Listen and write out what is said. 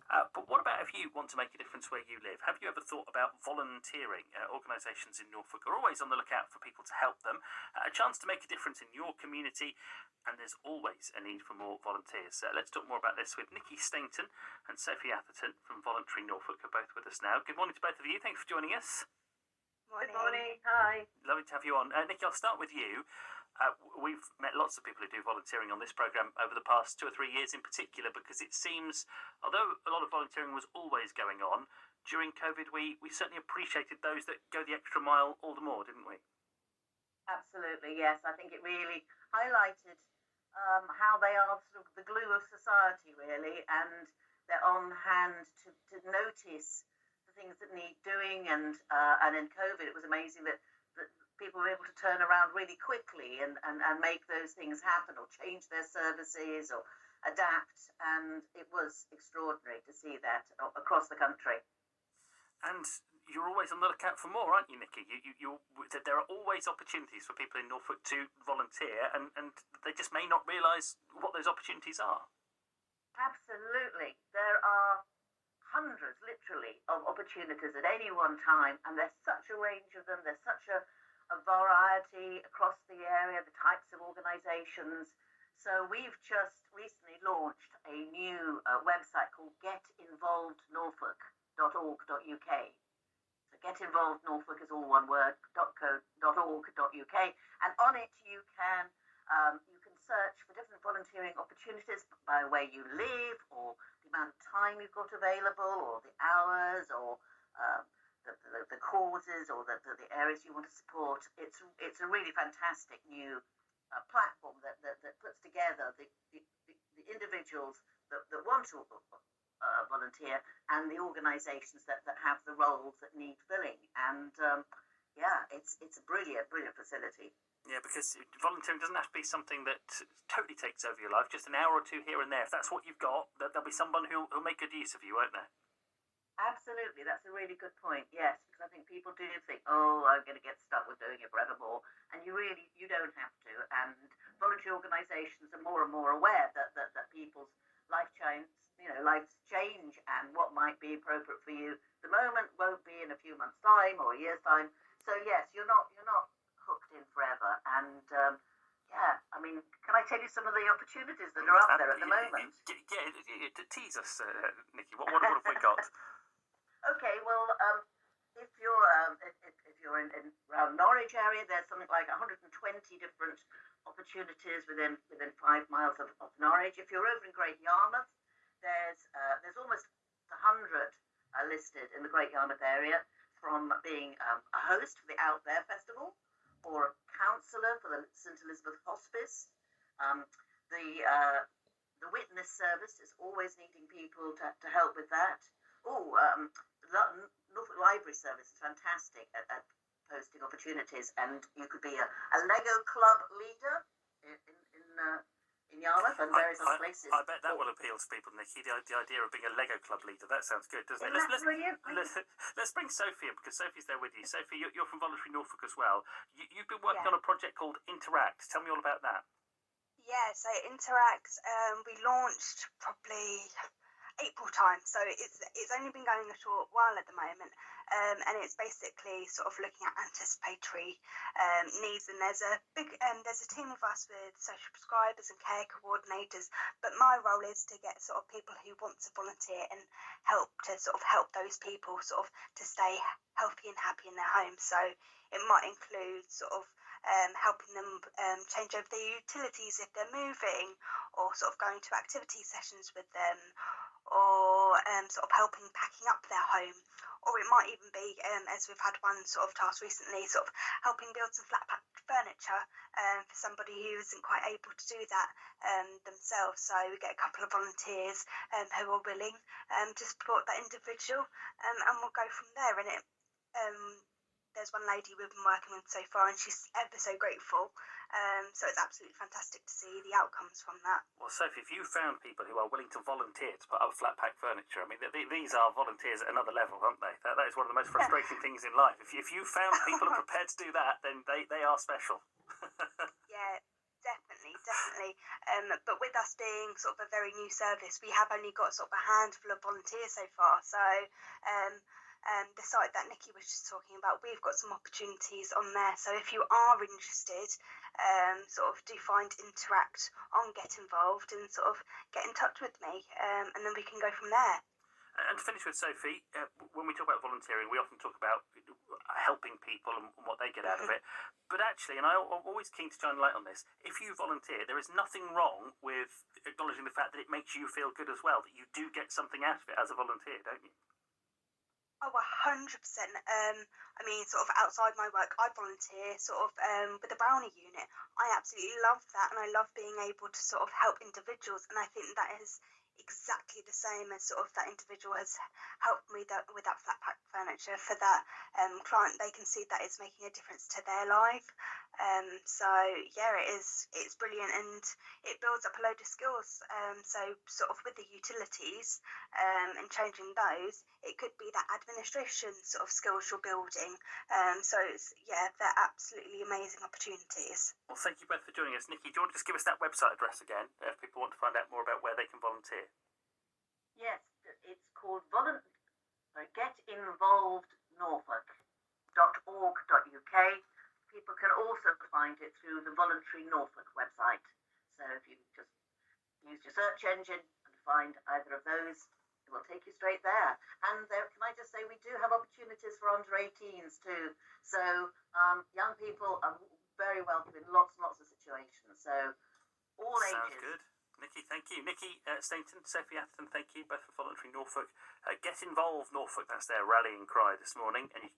But what about if you want to make a difference where you live? Have you ever thought about volunteering? Organisations in Norfolk are always on the lookout for people to help them. A chance to make a difference in your community, and there's always a need for more volunteers. Let's talk more about this with Nicky Stainton and Sophie Atherton from Voluntary Norfolk are both with us now. Good morning to both of you. Thanks for joining us. Good morning. Hi. Lovely to have you on. Nicky, I'll start with you. We've met lots of people who do volunteering on this programme over the past 2 or 3 years in particular, because it seems, although a lot of volunteering was always going on, during COVID we certainly appreciated those that go the extra mile all the more, didn't we? Absolutely, yes. I think it really highlighted how they are sort of the glue of society, really, and they're on hand to notice the things that need doing. And in COVID, it was amazing that people were able to turn around really quickly and make those things happen, or change their services or adapt. And it was extraordinary to see that across the country. And you're always on the lookout for more, aren't you, Nicky? There are always opportunities for people in Norfolk to volunteer, and they just may not realise what those opportunities are. Absolutely. There are hundreds, literally, of opportunities at any one time, and there's such a range of them. There's such a variety across the area, the types of organisations. So we've just recently launched a new website called getinvolvednorfolk.org.uk. So Get Involved Norfolk is all one word, .org.uk, and on it you can search for different volunteering opportunities by where you live, or the amount of time you've got available, or the hours, or the causes, or the areas you want to support. It's a really fantastic new platform that puts together the individuals that want to volunteer, and the organisations that have the roles that need filling. And it's a brilliant facility. Yeah, because volunteering doesn't have to be something that totally takes over your life. Just an hour or two here and there. If that's what you've got, there'll be someone who'll make good use of you, won't there? Absolutely, that's a really good point. Yes, because I think people do think, "Oh, I'm going to get stuck with doing it forevermore," and you don't have to. And voluntary organisations are more and more aware that people's lives change, and what might be appropriate for you the moment won't be in a few months' time or a year's time. So yes, you're not hooked in forever. And I mean, can I tell you some of the opportunities that are up there at the moment? Yeah, tease us, Nicky. What have we got? Okay, well, if you're in around Norwich area, there's something like 120 different opportunities within 5 miles of Norwich. If you're over in Great Yarmouth, there's almost 100 listed in the Great Yarmouth area, from being a host for the Out There Festival, or a counsellor for the St Elizabeth Hospice. The witness service is always needing people to help with that. Norfolk Library Service is fantastic at posting opportunities, and you could be a Lego club leader in Yarmouth and various other places. I bet that will appeal to people, Nicky. The idea of being a Lego club leader, that sounds good, doesn't it? Let's bring Sophie in, because Sophie's there with you. Sophie, you're from Voluntary Norfolk as well. You've been working on a project called Interact. Tell me all about that. Yeah, so Interact, we launched probably April time, so it's only been going a short while at the moment, and it's basically sort of looking at anticipatory needs. And there's a team of us with social prescribers and care coordinators, but my role is to get sort of people who want to volunteer and help those people sort of to stay healthy and happy in their homes. So it might include sort of helping them change over their utilities if they're moving, or sort of going to activity sessions with them, or sort of helping packing up their home. Or it might even be, as we've had one sort of task recently, sort of helping build some flat pack furniture for somebody who isn't quite able to do that themselves. So we get a couple of volunteers who are willing to support that individual, and we'll go from there. And there's one lady we've been working with so far, and she's ever so grateful. So it's absolutely fantastic to see the outcomes from that. Well, Sophie, if you found people who are willing to volunteer to put up flat pack furniture, I mean, these are volunteers at another level, aren't they? That is one of the most frustrating things in life. If you found people are prepared to do that, then they are special. Yeah, definitely. definitely. But with us being sort of a very new service, we have only got sort of a handful of volunteers so far. So the site that Nicky was just talking about, we've got some opportunities on there. So if you are interested, sort of do find Interact on Get Involved and sort of get in touch with me, and then we can go from there. And to finish with Sophie, when we talk about volunteering, we often talk about helping people and what they get out of it. But actually, and I'm always keen to shine light on this, if you volunteer, there is nothing wrong with acknowledging the fact that it makes you feel good as well, that you do get something out of it as a volunteer, don't you? Oh, 100%. I mean, sort of outside my work, I volunteer sort of with the Brownie unit. I absolutely love that, and I love being able to sort of help individuals, and I think that is exactly the same as sort of that individual has helped me with that flat pack furniture for that client. They can see that it's making a difference to their life. So yeah, it's brilliant, and it builds up a load of skills. So sort of with the utilities and changing those, it could be that administration sort of skills you're building. So they're absolutely amazing opportunities. Well, thank you both for joining us. Nicky, do you want to just give us that website address again if people want to find out more about where they can volunteer? Yes, it's called getinvolvednorfolk.org.uk. People can also find it through the Voluntary Norfolk website. So if you just use your search engine and find either of those, it will take you straight there. And can I just say, we do have opportunities for under 18s too. So young people are very welcome in lots and lots of situations. So all Sounds ages. good. Nicky, thank you. Nicky Stainton, Sophie Atherton, thank you both for Voluntary Norfolk. Get Involved Norfolk, that's their rallying cry this morning. And you